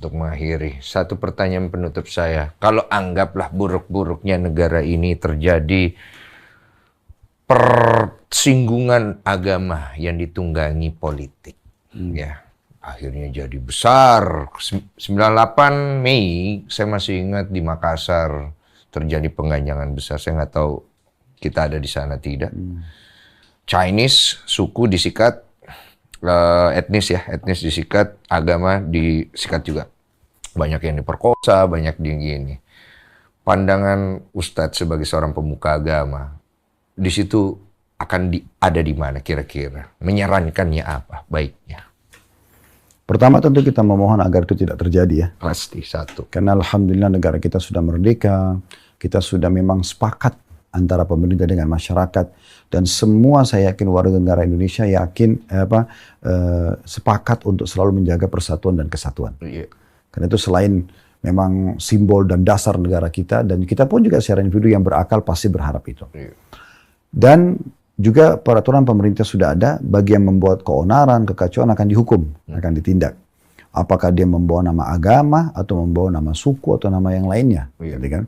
Untuk mengakhiri, satu pertanyaan penutup saya. Kalau anggaplah buruk-buruknya negara ini terjadi persinggungan agama yang ditunggangi politik. Ya, akhirnya jadi besar. 98 Mei, saya masih ingat di Makassar terjadi pengganjangan besar. Saya nggak tahu kita ada di sana tidak. Chinese, suku disikat, etnis disikat, agama disikat juga. Banyak yang diperkosa, banyak yang gini. Pandangan Ustadz sebagai seorang pemuka agama, di situ akan ada di mana kira-kira? Menyarankannya apa baiknya? Pertama tentu kita memohon agar itu tidak terjadi ya. Pasti satu. Karena alhamdulillah negara kita sudah merdeka, kita sudah memang sepakat antara pemerintah dengan masyarakat, dan semua saya yakin warga negara Indonesia sepakat untuk selalu menjaga persatuan dan kesatuan. Iya. Karena itu selain memang simbol dan dasar negara kita, dan kita pun juga secara individu yang berakal pasti berharap itu. Iya. Dan juga peraturan pemerintah sudah ada, bagi yang membuat keonaran, kekacauan akan dihukum, akan ditindak. Apakah dia membawa nama agama, atau membawa nama suku, atau nama yang lainnya. Iya. Gitu kan?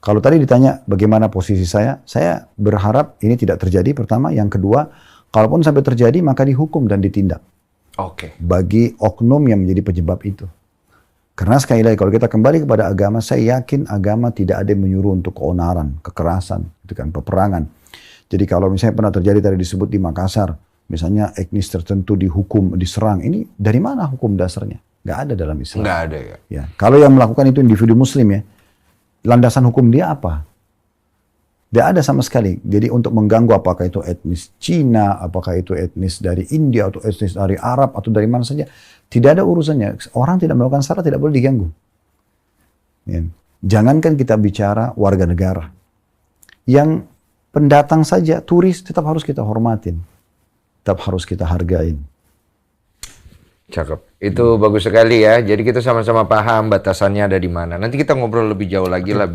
Kalau tadi ditanya bagaimana posisi saya berharap ini tidak terjadi pertama. Yang kedua, kalaupun sampai terjadi maka dihukum dan ditindak. Oke. Bagi oknum yang menjadi penyebab itu. Karena sekali lagi kalau kita kembali kepada agama, saya yakin agama tidak ada yang menyuruh untuk keonaran, kekerasan, itu kan peperangan. Jadi kalau misalnya pernah terjadi tadi disebut di Makassar, misalnya etnis tertentu dihukum, diserang, ini dari mana hukum dasarnya? Nggak ada dalam Islam. Nggak ada ya. Ya, kalau yang melakukan itu individu Muslim ya, landasan hukum dia apa? Tidak ada sama sekali. Jadi untuk mengganggu apakah itu etnis Cina, apakah itu etnis dari India, atau etnis dari Arab, atau dari mana saja. Tidak ada urusannya. Orang tidak melakukan salah tidak boleh diganggu. Ya. Jangankan kita bicara warga negara. Yang pendatang saja, turis tetap harus kita hormatin. Tetap harus kita hargain. Cakep. Itu bagus sekali ya. Jadi kita sama-sama paham batasannya ada di mana. Nanti kita ngobrol lebih jauh lagi lah.